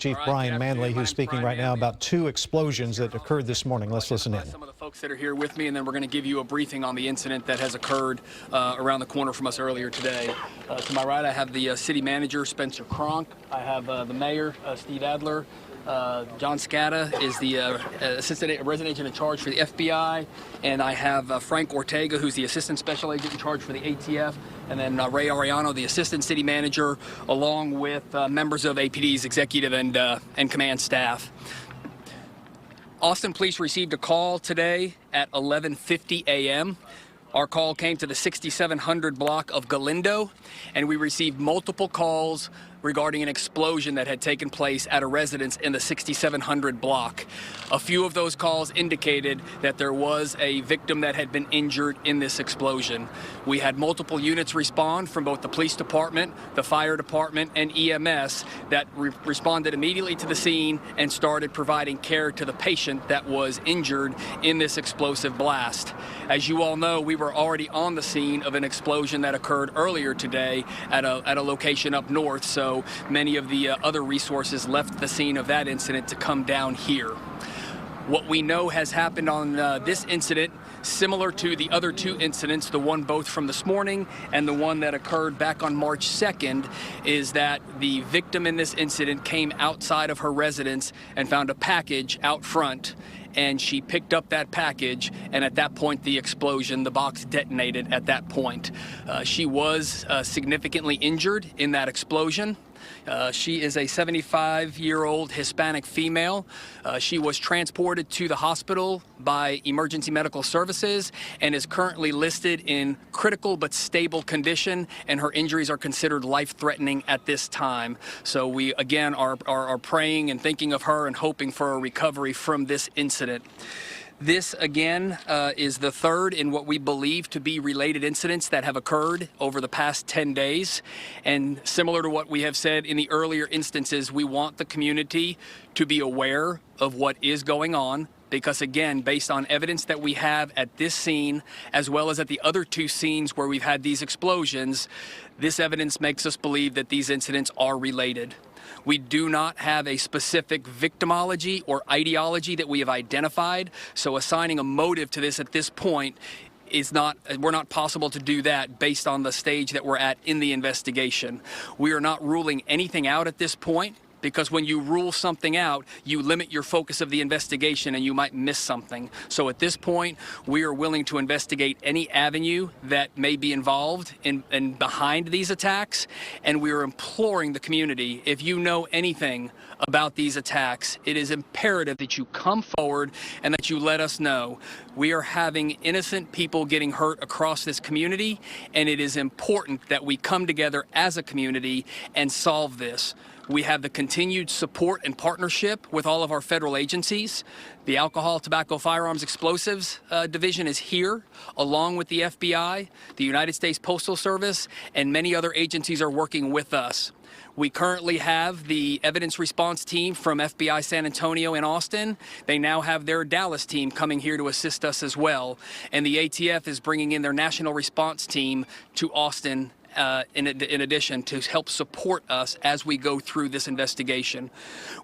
Chief Brian Manley, who's speaking right now about two explosions that occurred this morning. Let's listen in. Some of the folks that are here with me, and then we're going to give you a briefing on the incident that has occurred around the corner from us earlier today. To my right, I have the city manager, Spencer Cronk. I have the mayor, Steve Adler. John Scata is the assistant resident agent in charge for the FBI, and I have Frank Ortega, who's the assistant special agent in charge for the ATF, and then Ray Ariano, the assistant city manager, along with members of APD's executive and command staff. Austin Police received a call today at 11:50 a.m. Our call came to the 6700 block of Galindo, and we received multiple calls regarding an explosion that had taken place at a residence in the 6700 block. A few of those calls indicated that there was a victim that had been injured in this explosion. We had multiple units respond from both the police department, the fire department, and EMS that responded immediately to the scene and started providing care to the patient that was injured in this explosive blast. As you all know, we were already on the scene of an explosion that occurred earlier today at a location up north, so many of the other resources left the scene of that incident to come down here. What we know has happened on this incident, similar to the other two incidents, the one both from this morning and the one that occurred back on March 2nd, is that the victim in this incident came outside of her residence and found a package out front, and she picked up that package, and at that point the explosion, the box detonated at that point. She was significantly injured in that explosion. She is a 75-year-old Hispanic female. She was transported to the hospital by Emergency Medical Services and is currently listed in critical but stable condition, and her injuries are considered life-threatening at this time. So we, again, are praying and thinking of her and hoping for a recovery from this incident. This, again, is the third in what we believe to be related incidents that have occurred over the past 10 days. And similar to what we have said in the earlier instances, we want the community to be aware of what is going on, because, again, based on evidence that we have at this scene, as well as at the other two scenes where we've had these explosions, this evidence makes us believe that these incidents are related. We do not have a specific victimology or ideology that we have identified, so assigning a motive to this at this point we're not possible to do that based on the stage that we're at in the investigation. We are not ruling anything out at this point, because when you rule something out, you limit your focus of the investigation and you might miss something. So at this point, we are willing to investigate any avenue that may be involved in behind these attacks, and we are imploring the community, if you know anything about these attacks, it is imperative that you come forward and that you let us know. We are having innocent people getting hurt across this community, and it is important that we come together as a community and solve this. We have the continued support and partnership with all of our federal agencies. The Alcohol, Tobacco, Firearms, Explosives Division is here, along with the FBI, the United States Postal Service, and many other agencies are working with us. We currently have the evidence response team from FBI San Antonio and Austin. They now have their Dallas team coming here to assist us as well. And the ATF is bringing in their national response team to Austin in addition, to help support us as we go through this investigation.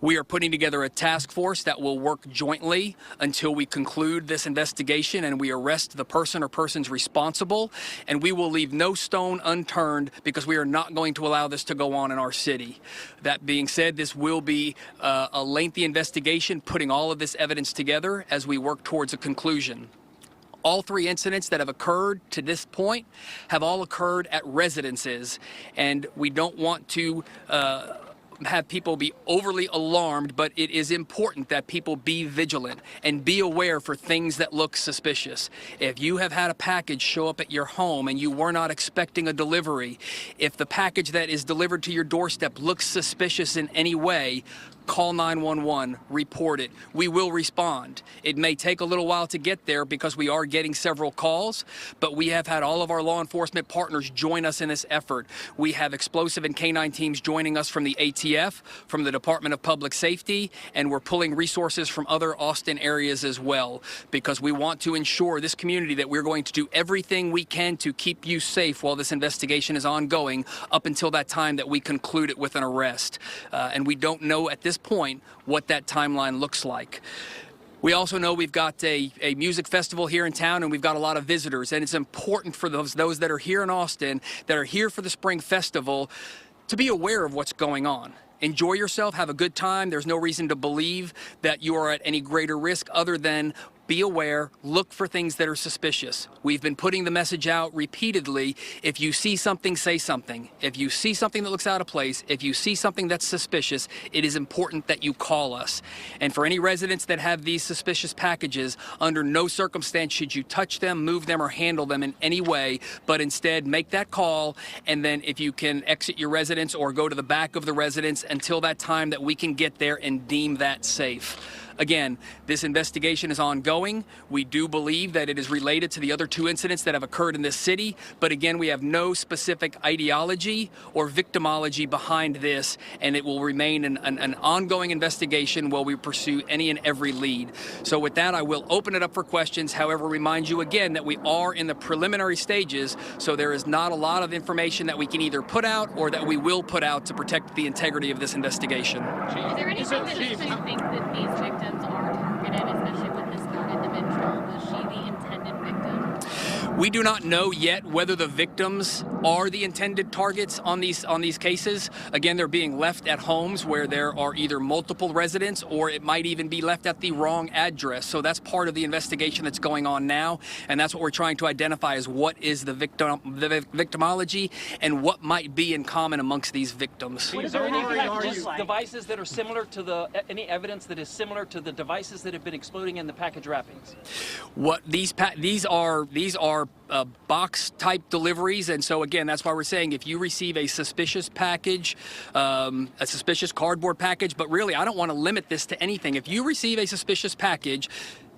We are putting together a task force that will work jointly until we conclude this investigation and we arrest the person or persons responsible, and we will leave no stone unturned, because we are not going to allow this to go on in our city. That being said, this will be a lengthy investigation, putting all of this evidence together as we work towards a conclusion. All three incidents that have occurred to this point have all occurred at residences, and we don't want to have people be overly alarmed, but it is important that people be vigilant and be aware for things that look suspicious. If you have had a package show up at your home and you were not expecting a delivery, if the package that is delivered to your doorstep looks suspicious in any way, call 911, report it. We will respond. It may take a little while to get there because we are getting several calls, but we have had all of our law enforcement partners join us in this effort. We have explosive and canine teams joining us from the ATF, from the Department of Public Safety, and we're pulling resources from other Austin areas as well, because we want to ensure this community that we're going to do everything we can to keep you safe while this investigation is ongoing, up until that time that we conclude it with an arrest. And we don't know at this this point what that timeline looks like. We also know we've got a music festival here in town, and we've got a lot of visitors, and it's important for those that are here in Austin, that are here for the Spring Festival, to be aware of what's going on. Enjoy yourself, have a good time. There's no reason to believe that you are at any greater risk other than be aware, look for things that are suspicious. We've been putting the message out repeatedly. If you see something, say something. If you see something that looks out of place, if you see something that's suspicious, it is important that you call us. And for any residents that have these suspicious packages, under no circumstance should you touch them, move them, or handle them in any way, but instead make that call, and then if you can exit your residence or go to the back of the residence until that time that we can get there and deem that safe. Again, this investigation is ongoing. We do believe that it is related to the other 2 incidents that have occurred in this city, but again, we have no specific ideology or victimology behind this, and it will remain an ongoing investigation while we pursue any and every lead. So with that, I will open it up for questions. However, remind you again that we are in the preliminary stages, so there is not a lot of information that we can either put out or that we will put out to protect the integrity of this investigation. Is there anything that makes you think that these victims are targeted, especially with this third individual? Was she the intended victim? We do not know yet whether the victims are the intended targets on these cases. Again, they're being left at homes where there are either multiple residents, or it might even be left at the wrong address. So that's part of the investigation that's going on now, and that's what we're trying to identify, is what is the victimology and what might be in common amongst these victims. Is there any devices that are similar to any evidence that is similar to the devices that have been exploding in the package wrappings? What these are box type deliveries, and so again, that's why we're saying if you receive a suspicious package, a suspicious cardboard package, but really I don't want to limit this to anything. If you receive a suspicious package,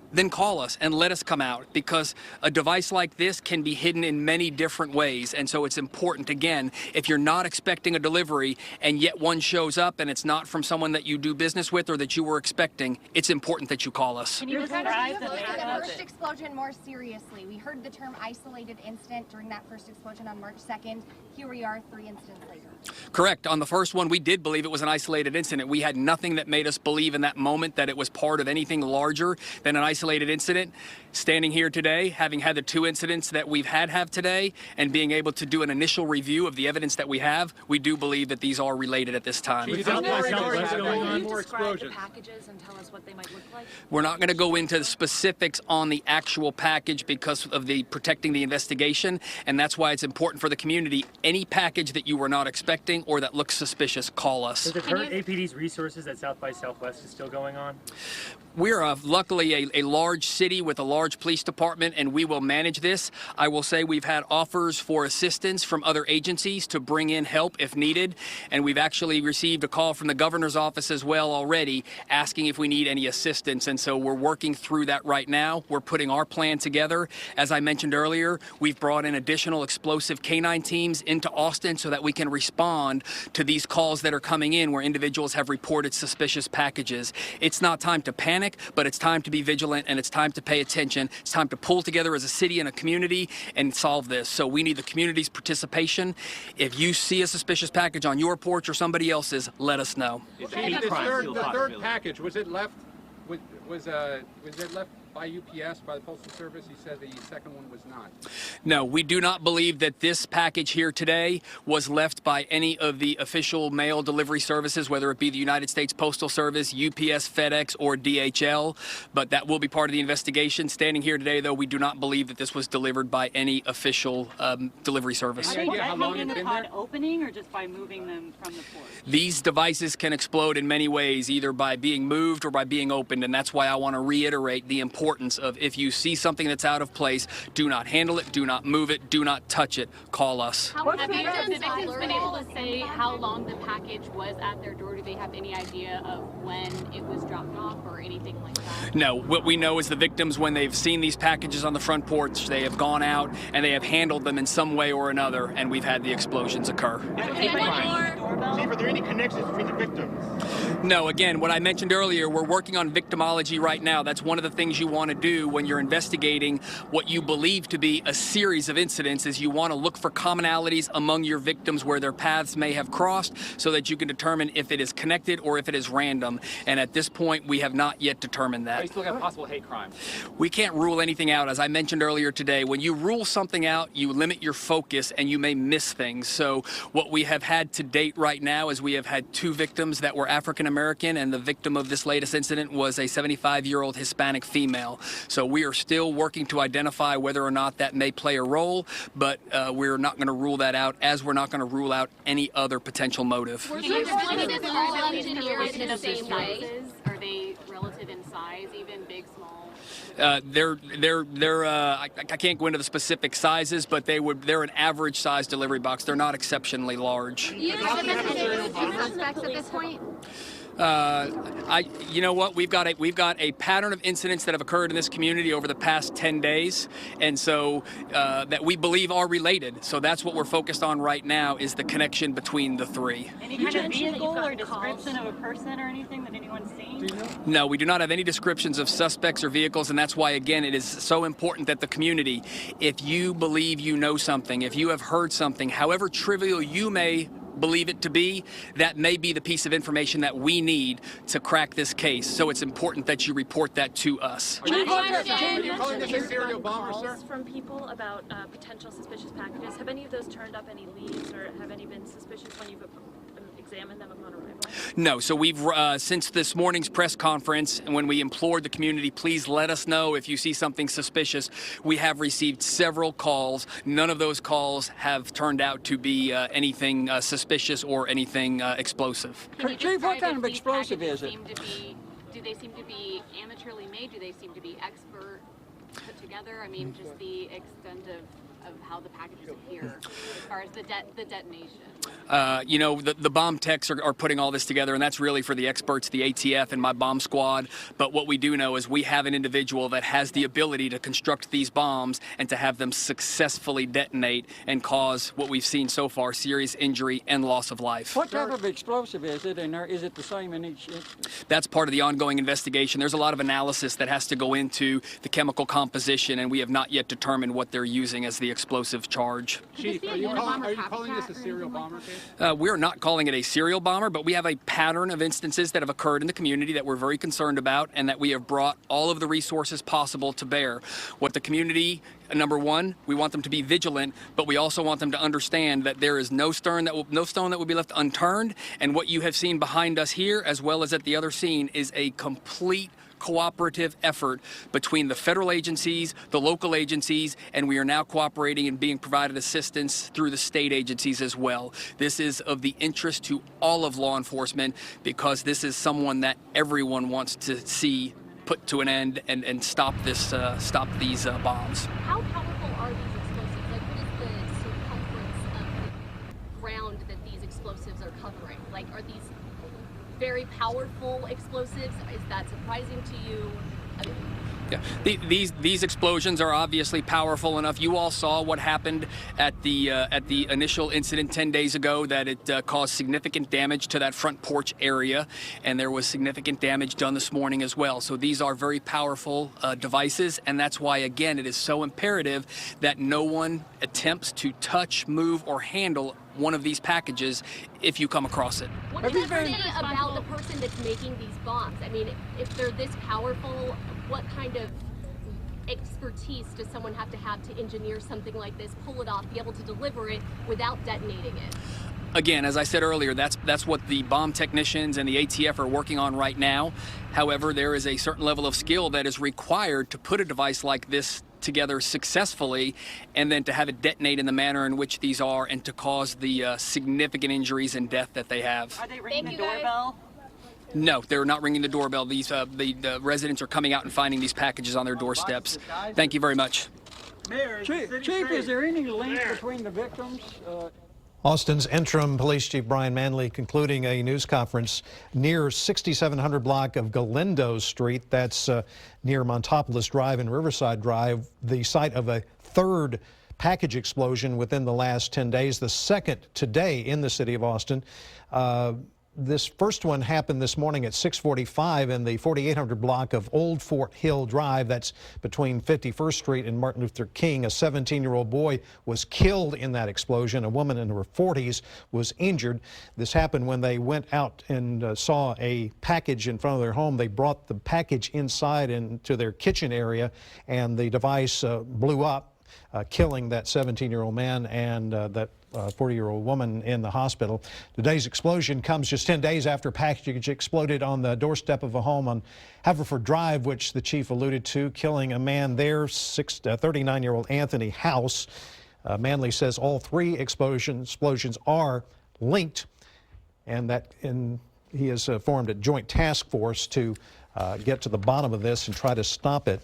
then call us and let us come out, because a device like this can be hidden in many different ways. And so it's important, again, if you're not expecting a delivery and yet one shows up and it's not from someone that you do business with or that you were expecting, it's important that you call us. Can you describe the first explosion more seriously? We heard the term isolated incident during that first explosion on March 2nd. Here we are 3 incidents later. Correct. On the first one, we did believe it was an isolated incident. We had nothing that made us believe in that moment that it was part of anything larger than an isolated incident. Standing here today, having had the 2 incidents that we've had today, and being able to do an initial review of the evidence that we have, we do believe that these are related at this time. Can you describe the packages and tell us what they might look like? We're not going to go into the specifics on the actual package because of the protecting the investigation, and that's why it's important for the community. Any package that you were not expecting or that looks suspicious, call us. So the current APD's resources at South by Southwest is still going on? We're luckily a large city with a large police department, and we will manage this. I will say we've had offers for assistance from other agencies to bring in help if needed, and we've actually received a call from the governor's office as well already asking if we need any assistance, and so we're working through that right now. We're putting our plan together. As I mentioned earlier, we've brought in additional explosive canine teams into Austin so that we can respond to these calls that are coming in where individuals have reported suspicious packages. It's not time to panic, but it's time to be vigilant, and it's time to pay attention. It's time to pull together as a city and a community and solve this. So we need the community's participation. If you see a suspicious package on your porch or somebody else's, let us know. The third package, was it left? Was it left by UPS, by the Postal Service? You said the second one was not. No, we do not believe that this package here today was left by any of the official mail delivery services, whether it be the United States Postal Service, UPS, FedEx, or DHL, but that will be part of the investigation. Standing here today, though, we do not believe that this was delivered by any official delivery service. Any idea how long it's been there? Opening or just by moving them from the porch? These devices can explode in many ways, either by being moved or by being opened, and that's why I want to reiterate the importance of, if you see something that's out of place, do not handle it, do not move it, do not touch it, call us. Have the victims been able to say how long the package was at their door? Do they have any idea of when it was dropped off or anything like that? No, what we know is the victims, when they've seen these packages on the front porch, they have gone out and they have handled them in some way or another, and we've had the explosions occur. Okay, one more. doorbell? Chief, are there any connections between the victims? No, again, what I mentioned earlier, we're working on victimology right now. That's one of the things you want to do when you're investigating what you believe to be a series of incidents, is you want to look for commonalities among your victims where their paths may have crossed, so that you can determine if it is connected or if it is random. And at this point, we have not yet determined that. You still got possible hate crime. We can't rule anything out. As I mentioned earlier today, when you rule something out, you limit your focus and you may miss things. So what we have had to date right now is we have had 2 victims that were African American, and the victim of this latest incident was a 75-year-old Hispanic female. So we are still working to identify whether or not that may play a role, but we're not going to rule that out, as we're not going to rule out any other potential motive. Were these explosives all engineered in the same way? Are they relative in size, even big, small? I can't go into the specific sizes, but they're an average size delivery box. They're not exceptionally large. Do you have any suspects at this point? You know what? We've got a pattern of incidents that have occurred in this community over the past 10 days, and so that we believe are related. So that's what we're focused on right now, is the connection between the 3. Any kind of vehicle or description of a person or anything that anyone's seen? No, we do not have any descriptions of suspects or vehicles, and that's why, again, it is so important that the community, if you believe you know something, if you have heard something, however trivial you may believe it to be, that may be the piece of information that we need to crack this case. So it's important that you report that to us. Are you calling this a serial bomber, sir? From people about potential suspicious packages. Have any of those turned up any leads, or have any been suspicious when you've examined them upon arrival? No. So we've, since this morning's press conference, and when we implored the community, please let us know if you see something suspicious, we have received several calls. None of those calls have turned out to be anything suspicious or anything explosive. Chief, what kind of explosive is it? Do they seem to be amateurly made? Do they seem to be expert put together? I mean, just the extent of how the packages appear as far as the detonation. You know, the bomb techs are putting all this together, and that's really for the experts, the ATF and my bomb squad. But what we do know is we have an individual that has the ability to construct these bombs and to have them successfully detonate and cause what we've seen so far, serious injury and loss of life. What type of explosive is it, and is it the same in each instance? That's part of the ongoing investigation. There's a lot of analysis that has to go into the chemical composition, and we have not yet determined what they're using as the explosive charge. Chief, are you calling this a serial bomber case? We're not calling it a serial bomber, but we have a pattern of instances that have occurred in the community that we're very concerned about, and that we have brought all of the resources possible to bear. What the community, number one, we want them to be vigilant, but we also want them to understand that there is no stone that will be left unturned, and what you have seen behind us here, as well as at the other scene, is a complete cooperative effort between the federal agencies, the local agencies, and we are now cooperating and being provided assistance through the state agencies as well. This is of the interest to all of law enforcement, because this is someone that everyone wants to see put to an end and stop these bombs. How powerful are these explosives? Like, what is the circumference of the ground that these explosives are covering? Like, are these very powerful explosives? Is that surprising to you? Yeah, these explosions are obviously powerful enough. You all saw what happened at the initial incident 10 days ago, that it caused significant damage to that front porch area, and there was significant damage done this morning as well. So these are very powerful devices, and that's why, again, it is so imperative that no one attempts to touch, move, or handle one of these packages if you come across it. What does that say about the person that's making these bombs? I mean, if they're this powerful, what kind of expertise does someone have to engineer something like this, pull it off, be able to deliver it without detonating it? Again, as I said earlier, that's what the bomb technicians and the ATF are working on right now. However, there is a certain level of skill that is required to put a device like this together successfully, and then to have it detonate in the manner in which these are, and to cause the significant injuries and death that they have. Are they ringing the doorbell? No, they're not ringing the doorbell. These the residents are coming out and finding these packages on their doorsteps. Thank you very much. Chief, is there any link between the victims? Austin's interim police chief Brian Manley concluding a news conference near 6700 block of Galindo Street. That's near Montopolis Drive and Riverside Drive, the site of a third package explosion within the last 10 days, the second today in the city of Austin. This first one happened this morning at 6:45 in the 4800 block of Old Fort Hill Drive. That's between 51st Street and Martin Luther King. A 17-year-old boy was killed in that explosion. A woman in her 40s was injured. This happened when they went out and saw a package in front of their home. They brought the package inside into their kitchen area, and the device blew up, killing that 17-year-old man and that 40-year-old woman in the hospital. Today's explosion comes just 10 days after a package exploded on the doorstep of a home on Haverford Drive, which the chief alluded to, killing a man there, 39-year-old Anthony House. Manley says all three explosions are linked, and that he has formed a joint task force to get to the bottom of this and try to stop it.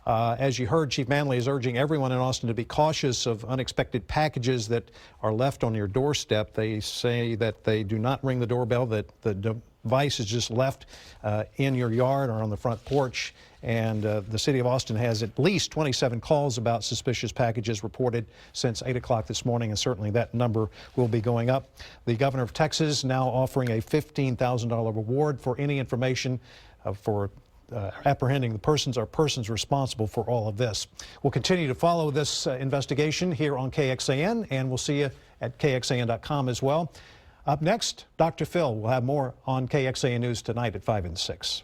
As you heard, Chief Manley is urging everyone in Austin to be cautious of unexpected packages that are left on your doorstep. They say that they do not ring the doorbell, that the device is just left in your yard or on the front porch. And the city of Austin has at least 27 calls about suspicious packages reported since 8 o'clock this morning, and certainly that number will be going up. The governor of Texas now offering a $15,000 reward for any information for apprehending the persons or persons responsible for all of this. We'll continue to follow this investigation here on KXAN, and we'll see you at KXAN.com as well. Up next, Dr. Phil will have more on KXAN News tonight at 5 and 6.